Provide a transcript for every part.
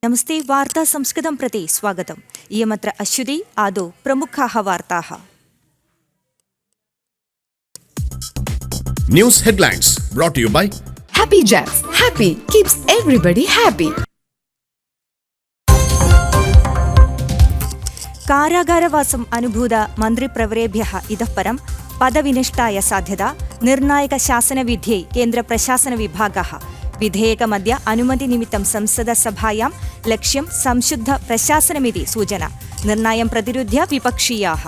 नमस्ते वार्ता संस्कृतं प्रति स्वागतम्। इयमत्र अश्युति आदौ प्रमुखाः वार्ताः। News headlines brought to you by Happy Jacks. Happy keeps everybody happy. कारागारवासम् अनुभूत मन्त्रिप्रवरेभ्यः इतः परं पदविनष्टाय साध्यता निर्णायकशासनविध्यै केन्द्रप्रशासनविभागः विधेयकमद्य अनुमतिनिमित्तं संसदसभायां लक्ष्यं संशुद्ध प्रशासनमिति सूचना निर्णयं प्रतिरुध्य विपक्षीयाः।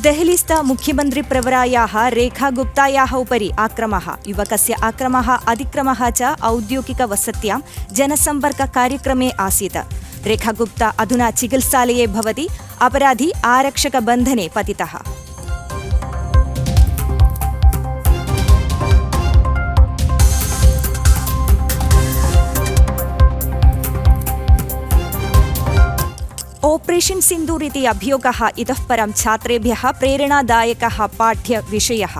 देहलीस्थ मुख्यमन्त्रिप्रवरायाः रेखा गुप्तायाः उपरि आक्रमः। युवकस्य आक्रमः अतिक्रमः च औद्योगिकवसत्यां जनसम्पर्ककार्यक्रमे आसीत्। रेखा गुप्ता अधुना चिकित्सालये भवति। अपराधी आरक्षकबन्धने पतितः। ऑपरेशन सिन्दूर इति अभियोगः इतः परं छात्रेभ्यः प्रेरणादायकः पाठ्यविषयः।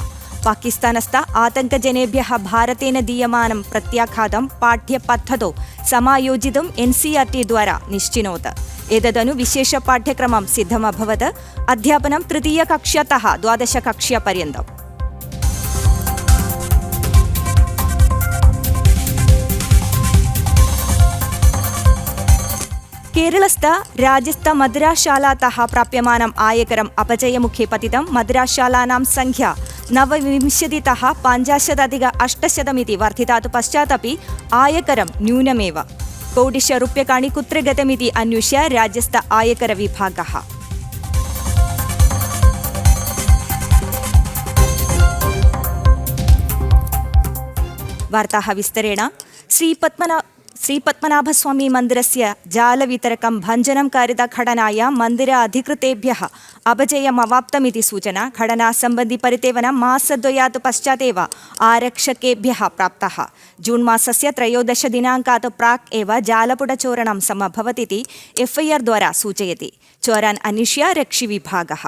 पाकिस्तानस्थ आतङ्कजनेभ्यः भारतेन दीयमानं प्रत्याघातं पाठ्यपद्धतौ समायोजितुं NCERT द्वारा निश्चिनोत्। एतदनु विशेषपाठ्यक्रमं सिद्धमभवत्। अध्यापनं तृतीयकक्ष्यातः 12 कक्ष्यापर्यन्तम्। केरलस्थ राजस्थ मदिराशालातः प्राप्यमानम् आयकरम् अपचयमुखे पतितं। मदिराशालानां संख्या 29तः 50-800 इति वर्धितात् पश्चादपि आयकरं न्यूनमेव। कोटिशरूप्यकाणि कुत्र गतमिति अन्विष्य राज्यस्थ आयकरविभागः। वार्ताः विस्तरेण। श्रीपद्मनाभस्वामी मन्दिरस्य जालवितरकं भञ्जनं कारिता घटनायां मन्दिर अधिकृतेभ्यः अपजयमवाप्तमिति सूचना। घटनासम्बन्धि परितेवनं मासद्वयात् पश्चादेव आरक्षकेभ्यः प्राप्तः। जून् मासस्य 13 दिनाङ्कात् प्राक् एव जालपुटचोरणं समभवत् इति FIR द्वारा सूचयति। चोरान् अन्विष्य रक्षिविभागः।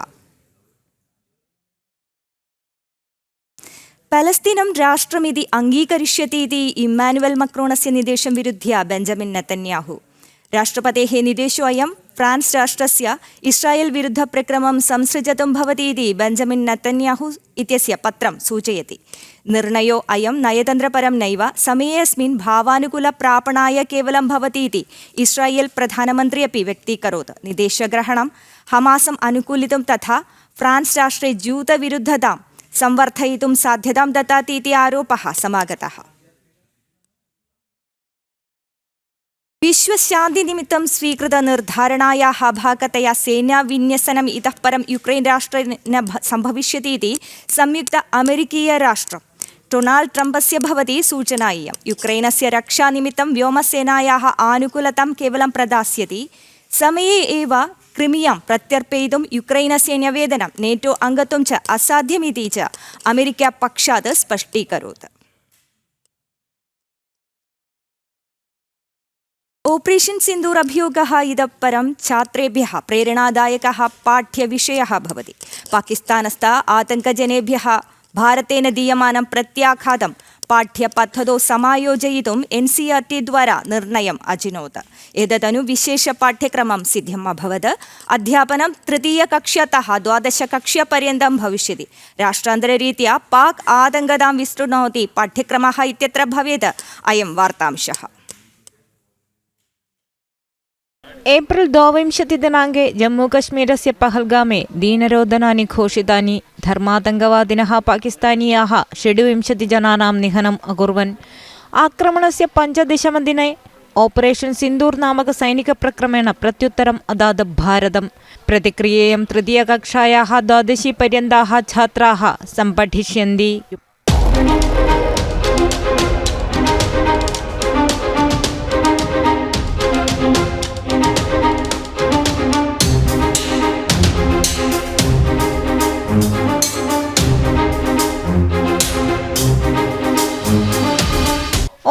पलस्तीनं राष्ट्रमिति अङ्गीकरिष्यति इति इम्मानुवेल् मक्रोणस्य निर्देशं विरुध्य बेञ्जमिन् नेतन्याहु। राष्ट्रपतेः निर्देशोऽयं फ्रान्स् राष्ट्रस्य इस्रायेल् विरुद्धप्रक्रमं संसृजतुं भवति इति बेञ्जमिन् नेतन्याहु इत्यस्य पत्रं सूचयति। निर्णयो अयं नयतन्त्रपरं नैव, समयेऽस्मिन् भावानुकूलप्रापणाय केवलं भवति इति इस्रायेल् प्रधानमन्त्री अपि व्यक्तीकरोत्। निर्देशग्रहणं हमासम् अनुकूलितुं तथा फ्रान्स् राष्ट्रे जूतविरुद्धतां संवर्धयितुं साध्यतां ददाति इति आरोपः समागतः। विश्वशान्तिनिमित्तं स्वीकृतनिर्धारणायाः भागतया सेनाविन्यसनम् इतः परं यूक्रेन् राष्ट्रे न सम्भविष्यति इति संयुक्त अमेरिकीयराष्ट्रं डोनाल्ड् ट्रम्पस्य भवति सूचना इयं। यूक्रेनस्य रक्षानिमित्तं व्योमसेनायाः आनुकूलतां केवलं प्रदास्यति। समये एव क्रिमियां प्रत्यर्पयितुं यूक्रेनस्य न्यवेदनं नेटो अङ्गत्वं च असाध्यमिति च अमेरिका पक्षात् स्पष्टीकरोत्। ऑपरेशन सिन्दूर अभियोगः इतः परं छात्रेभ्यः प्रेरणादायकः पाठ्यविषयः भवति। पाकिस्तानस्थ आतङ्कजनेभ्यः भारतेन दीयमानं प्रत्याघातं पाठ्यपद्धतौ समायोजयितुं NCERT द्वारा निर्णयम् अचिनोत्। एतदनु विशेषपाठ्यक्रमं सिद्धम् अभवत्। अध्यापनं तृतीयकक्ष्यातः 12 कक्ष्यापर्यन्तं भविष्यति। राष्ट्रान्तररीत्या पाक् आतङ्कतां विस्तृणोति पाठ्यक्रमः इत्यत्र भवेत् अयं वार्तांशः। एप्रिल् 22 दिनाङ्के जम्मूकश्मीरस्य पहल्गामे दीनरोधनानि घोषितानि। धर्मातङ्कवादिनः पाकिस्तानीयाः 26 जनानां निहनम् अकुर्वन्। आक्रमणस्य 5 दिने ऑपरेशन सिन्दूर नामक सैनिकप्रक्रमेण प्रत्युत्तरम् अदात् भारतम्। प्रतिक्रियेयं तृतीयकक्षायाः 12 पर्यन्ताः छात्राः सम्पठिष्यन्ति।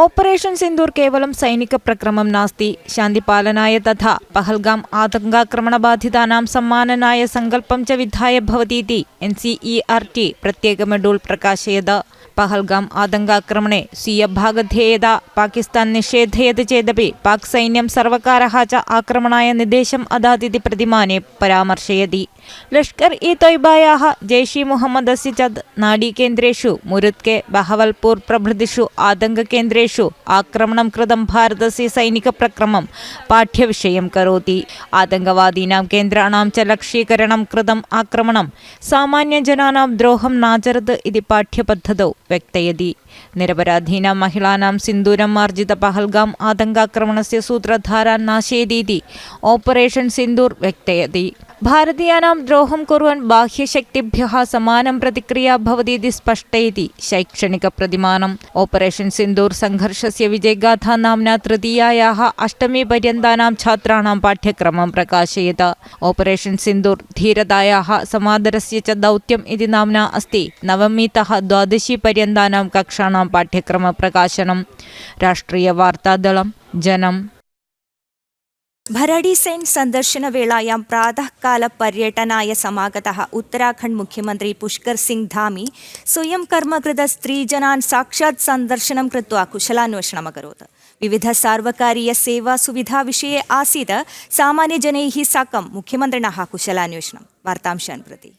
ഓപ്പറേഷൻ സിന്ദൂർ കേവലം സൈനികപ്രക്രമം നാസ്തി ശാന്തിപാലനായ തഥാ പഹൽഗാം ആതങ്കാക്രമണബാധിതാനാം സമ്മാനനായ സങ്കല്പം ച വിധായ ഭവതീതി NCERT പ്രത്യേകമൊഡ്യൂൾ പ്രകാശയത്. പഹൽഗാം ആതങ്കാക്രമണേ സ്वीयभागधेयता പാകിസ്ഥാൻ നിഷേധയത് ചേദപി പാക് സൈന്യം സർവകാരः च ആക്രമണായ നിർദ്ദേശം അദാതിഥി പ്രതിമാനെ പരാമർശയതി. ലഷ്കർ ഇ തൊയ്ബായാः ജയ്ഷ് ഇ മുഹമ്മദस्य च നാഡീകേന്ദ്രേഷു മുരുദ്കെ ബഹവൽപൂർ പ്രഭൃതിഷു ആതങ്കകേന്ദ്രേഷു ആക്രമണം കൃതം ഭാരതस्य സൈനികപ്രക്രമം പാഠ്യവിഷയം കരോതി. ആതങ്കവാദീനാം കേന്ദ്രാണാം ച ലക്ഷ്യീകരണം കൃതം ആക്രമണം സാമാന്യജനാനാം ദ്രോഹം നാചരത് ഇതി പാഠ്യപദ്ധതൗ വ്യക്തയതി. നിരപരാധീനാം മഹിളാനാം സിന്ദൂരം മാർജിത പഹൽഗാം ആതങ്കാക്രമണസ്യ സൂത്രധാരാൻ നാശയതീതി ഓപ്പറേഷൻ സിന്ദൂർ വ്യക്തയതി. ഭാരതീയാനാം ദ്രോഹം കുർവൻ ബാഹ്യശക്തിഭ്യഃ സമാനം പ്രതിക്രിയാ ഭവതീതി സ്പഷ്ടയതി ശൈക്ഷണിക പ്രതിമാനം. ഓപ്പറേഷൻ സിന്ദൂർ സംഘർഷസ്യ വിജയഗാഥാ നാംനാ തൃതീയായാः അഷ്ടമീ പര്യന്താനാം ഛാത്രാണാം പാഠ്യക്രമം പ്രകാശയത്. ഓപ്പറേഷൻ സിന്ദൂർ ധീരതായാः സമാദരസ്യ ച ദൗത്യം ഇതി നാംനാ അസ്തി നവമീതः ദ്വാദശി പര്യന്താനാം കക്ഷാണാം പാഠ്യക്രമ പ്രകാശനം. രാഷ്ട്രീയ വാർത്താദളം ജനം. ഭരാഡിസൈൻ സന്ദർശനവേളായാം പ്രാതഃകാലപര്യടനായ സമാഗതः ഉത്തരാഖണ്ഡ് മുഖ്യമന്ത്രി പുഷ്കർ സിംഗ് ധാമി സ്വയം കർമ്മകൃത സ്ത്രീജനാൻ സാക്ഷാത് സന്ദർശനം കൃത്वा കുശലാന്വേഷണം അകരോത്. വിവിധ സാർവകാരീയ സേവാ സുവിധാ വിഷയെ ആസീത് സാമാന്യജനൈः സാकं മുഖ്യമന്ത്രിണः കുശലാന്വേഷണം. വാർത്താംശാൻ പ്രതി.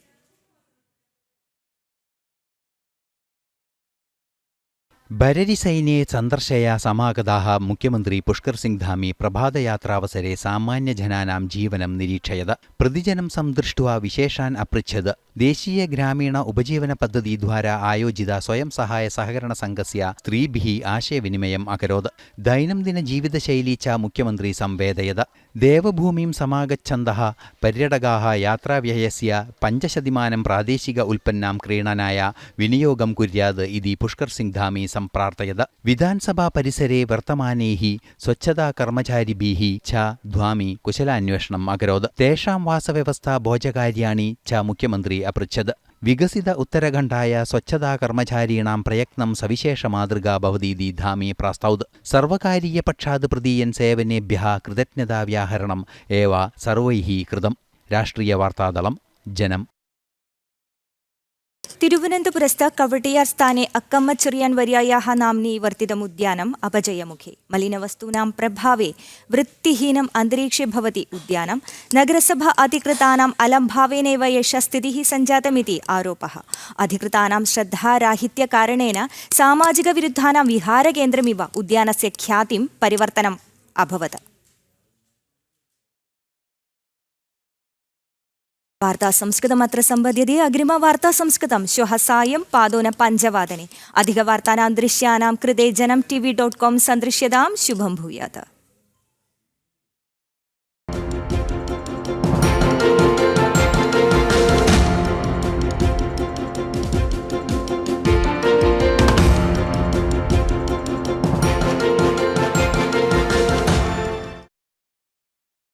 ഭരരിസൈന്യെ സന്ദർശയ സമാഗതാः മുഖ്യമന്ത്രി പുഷ്കർ സിംഗ് ധാമി പ്രഭാതയാത്രാവസരെ സാമാന്യജനാനാം ജീവനം നിരീക്ഷയത്. പ്രതിജനം സംദൃഷ്ട്വാ വിശേഷാൻ അപൃച്ഛത്. ദേശീയ ഗ്രാമീണ ഉപജീവന പദ്ധതിദ്വാരാ ആയോജിത സ്വയം സഹായ സഹകരണ സംഘസ്യ സ്ത്രീഭിः ആശയവിനിമയം അകരോത്. ദൈനംദിന ജീവിതശൈലീ ച മുഖ്യമന്ത്രി സംവേദയത്. ദേവഭൂമിം സമാഗച്ഛന്തः പര്യടകാः യാത്രാവ്യയസ്യ 5% പ്രാദേശിക ഉൽപ്പന്നാം ക്രീണനായ വിനിയോഗം കുര്യാത് ഇതി പുഷ്കർ സിംഗ് ധാമി സംപ്രാർത്ഥയത്. വിധാൻസഭാ പരിസരെ വർത്തമാനൈः സ്വച്ഛതാ കർമ്മചാരിഭിः ച ധാമി കുശലാന്വേഷണം അകരോത്. തേഷാം വാസവ്യവസ്ഥാ ഭോജകാര്യാണി ച മുഖ്യമന്ത്രി അപൃച്ഛത്. വികസിത ഉത്തരഖണ്ഡായ സ്വച്ഛതാ കർമ്മചാരീണാം പ്രയത്നം സവിശേഷ മാതൃകാ ഭവതീതി ധാമി പ്രാസ്തൗത്. സർവകാരീയ പക്ഷാത് പ്രദീയൻ സേവനേഭ്യഃ കൃതജ്ഞതാവ്യാഹരണം ഏവ സർവൈഃ കൃതം. രാഷ്ട്രീയ വാർത്താദളം ജനം. തിരുവനന്തപുരസ്ഥ കവടിയാർ സ്ഥാനെ അക്കമ്മ ചെറിയാൻ വർയായാः നാംനി വർത്തിതമുദ്യാനം അപജയമുഖേ. മലിനവസ്തൂനാം പ്രഭാവേ വൃത്തിഹീനം അന്തരീക്ഷേ ഭവതി ഉദ്യാനം. നഗരസഭ അധികൃതാനാം അലംഭാവേനൈവ ഏഷ സ്ഥിതിः സഞ്ജാതമിതി ആരോപः. അധികൃതാനാം ശ്രദ്ധാരാഹിത്യകാരണേന സാമാജികവിരുദ്ധാനാം വിഹാരകേന്ദ്രമിവ ഉദ്യാനസ്യ ഖ്യാതിം പരിവർത്തനം അഭവത്. വാർത്താ സംസ്കൃതം അത്ര സംബധ്യത്തെ. അഗ്രിമ വാർത്താ സംസ്കൃതം ശ്വः സായം 5:05 അധിക വാർത്താനാം ദൃശ്യാനാം കൃതേ ജനം TV.com സന്ദൃശ്യതാം. ശുഭം ഭൂയാത്.